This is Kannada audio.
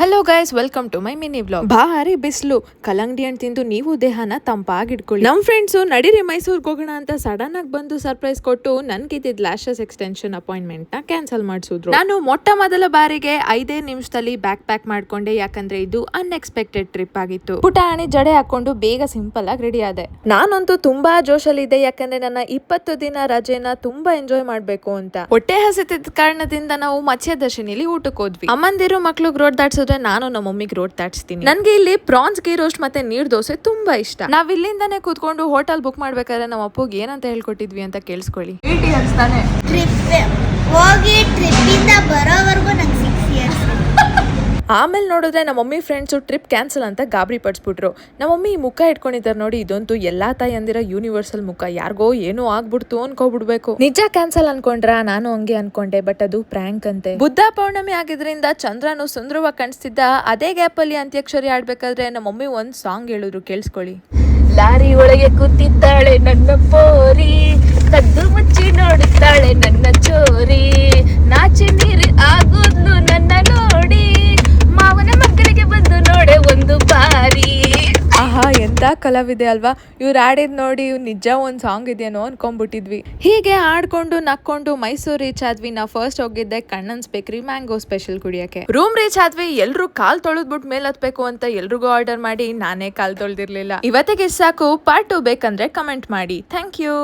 Hello guys, welcome to my mini vlog. ಭಾರಿ ಬಿಸಿಲು, ಕಲ್ಲಂಗಡಿ ಹಣ್ಣು ತಿಂದು ನೀವು ದೇಹನ ತಂಪಾಗಿಟ್ಕೊಳ್ಳಿ. ನಮ್ ಫ್ರೆಂಡ್ಸು ನಡೀರಿ ಮೈಸೂರ್ಗೆ ಹೋಗೋಣ ಅಂತ ಸಡನ್ ಆಗಿ ಬಂದು ಸರ್ಪ್ರೈಸ್ ಕೊಟ್ಟು ನನ್ಗಿದ್ದಿದ್ ಲ್ಯಾಶಸ್ ಎಕ್ಸ್ಟೆನ್ಷನ್ ಅಪಾಯಿಂಟ್ಮೆಂಟ್ ನ ಕ್ಯಾನ್ಸಲ್ ಮಾಡಿಸಿದ್ರು. ನಾನು ಮೊಟ್ಟ ಮೊದಲ ಬಾರಿಗೆ 5 ನಿಮಿಷದಲ್ಲಿ ಬ್ಯಾಕ್ ಪ್ಯಾಕ್ ಮಾಡ್ಕೊಂಡೆ, ಯಾಕಂದ್ರೆ ಇದು ಅನ್ಎಕ್ಸ್ಪೆಕ್ಟೆಡ್ ಟ್ರಿಪ್ ಆಗಿತ್ತು. ಪುಟಾಣಿ ಜಡೆ ಹಾಕೊಂಡು ಬೇಗ ಸಿಂಪಲ್ ಆಗಿ ರೆಡಿ ಆದೆ. ನಾನಂತೂ ತುಂಬಾ ಜೋಶಲ್ಲಿ ಇದ್ದೆ, ಯಾಕಂದ್ರೆ ನನ್ನ 20 ದಿನ ರಜೆನ ತುಂಬಾ ಎಂಜಾಯ್ ಮಾಡ್ಬೇಕು ಅಂತ. ಹೊಟ್ಟೆ ಹಸಿತಿದ್ದ ಕಾರಣದಿಂದ ನಾವು ಮತ್ಸ್ಯದರ್ಶಿನಿಲಿ ಊಟಕ್ಕೆ ಹೋದ್ವಿ. ಅಮ್ಮಂದಿರು ಮಕ್ಳಿಗೆ ರೋಡ್ ದಾಟ್ಸೋದು, ನಾನು ನಮ್ಮ ಮಮ್ಮಿಗೆ ರೋಡ್ ದಾಟ್ಸ್ತೀನಿ. ನನ್ಗೆ ಇಲ್ಲಿ ಪ್ರಾನ್ಸ್ ಗೀ ರೋಸ್ಟ್ ಮತ್ತೆ ನೀರ್ ದೋಸೆ ತುಂಬಾ ಇಷ್ಟ. ನಾವ್ ಇಲ್ಲಿಂದಾನೆ ಕೂತ್ಕೊಂಡು ಹೋಟೆಲ್ ಬುಕ್ ಮಾಡ್ಬೇಕಾದ್ರೆ ನಮ್ಮ ಅಪ್ಪಗೆ ಏನಂತ ಹೇಳ್ಕೊಟ್ಟಿದ್ವಿ ಅಂತ ಕೇಳಿಸ್ಕೊಳ್ಳಿ. ಆಮೇಲೆ ನೋಡಿದ್ರೆ ನಮ್ಮ ಮಮ್ಮಿ ಫ್ರೆಂಡ್ಸು ಟ್ರಿಪ್ ಕ್ಯಾನ್ಸಲ್ ಅಂತ ಗಾಬರಿ ಪಡಿಸ್ಬಿಟ್ರು. ನಮ್ಮ ಮಮ್ಮಿ ಈ ಮುಖ ಇಟ್ಕೊಂಡಿದ್ದಾರೆ ನೋಡಿ, ಇದಂತೂ ಎಲ್ಲಾ ತಾಯಿ ಅಂದಿರೋ ಯೂನಿವರ್ಸಲ್ ಮುಖ. ಯಾರಿಗೋ ಏನೋ ಆಗ್ಬಿಡ್ತು ಅನ್ಕೋಬಿಡ್ಬೇಕು. ನಿಜ ಕ್ಯಾನ್ಸಲ್ ಅನ್ಕೊಂಡ್ರ? ನಾನು ಹಂಗೆ ಅನ್ಕೊಂಡೆ, ಬಟ್ ಅದು ಪ್ರ್ಯಾಂಕ್ ಅಂತೆ. ಬುದ್ಧ ಪೌರ್ಣಮಿ ಆಗಿದ್ರಿಂದ ಚಂದ್ರನು ಸುಂದರವಾಗಿ ಕಾಣಿಸ್ತಿದ್ದ. ಅದೇ ಗ್ಯಾಪ್ ಅಲ್ಲಿ ಅಂತ್ಯಾಕ್ಷರಿ ಆಡ್ಬೇಕಾದ್ರೆ ನಮ್ಮ ಮಮ್ಮಿ ಒಂದ್ ಸಾಂಗ್ ಹೇಳಿದ್ರು, ಕೇಳಿಸ್ಕೊಳ್ಳಿ. ಲಾರಿ ಒಳಗೆ ಕೂತಿದ್ದಾಳೆ ನನ್ನ ಪೋರಿ, ಕದ್ದು ಮುಚ್ಚಿ ನೋಡುತ್ತಾಳೆ ನನ್ನ ಚೋರಿ, ನಾಚಿ ನೀರಿ ಆಗೋದ್ಲು ನನ್ನ ನೋಡಿ, ಮಾವನ ಮಕ್ಕಳಿಗೆ ಬಂದು ನೋಡೆ ಒಂದು ಬಾರಿ. ಆಹಾ, ಎಂತ ಕಲಾವಿದೆ ಅಲ್ವಾ. ಇವ್ರು ಆಡಿದ್ ನೋಡಿ ನಿಜ ಒಂದ್ ಸಾಂಗ್ ಇದೆಯೇನೋ ಅನ್ಕೊಂಡ್ಬಿಟ್ಟಿದ್ವಿ. ಹೀಗೆ ಆಡ್ಕೊಂಡು ನಕ್ಕೊಂಡು ಮೈಸೂರು ರೀಚ್ ಆದ್ವಿ. ನಾವು ಫಸ್ಟ್ ಹೋಗಿದ್ದೆ ಕಣ್ಣನ್ಸ್ ಬೇಕ್ರಿ ಮ್ಯಾಂಗೋ ಸ್ಪೆಷಲ್ ಕುಡಿಯಕ್ಕೆ. ರೂಮ್ ರೀಚ್ ಆದ್ವಿ. ಎಲ್ರು ಕಾಲ್ ತೊಳೆದ್ಬಿಟ್ಟು ಮೇಲ್ ಹತ್ಬೇಕು ಅಂತ ಎಲ್ರಿಗೂ ಆರ್ಡರ್ ಮಾಡಿ ನಾನೇ ಕಾಲ್ ತೊಳ್ದಿರ್ಲಿಲ್ಲ. ಇವತ್ತಿಗೆ ಸಾಕು. ಪಾರ್ಟ್ 2 ಬೇಕಂದ್ರೆ ಕಮೆಂಟ್ ಮಾಡಿ. Thank you.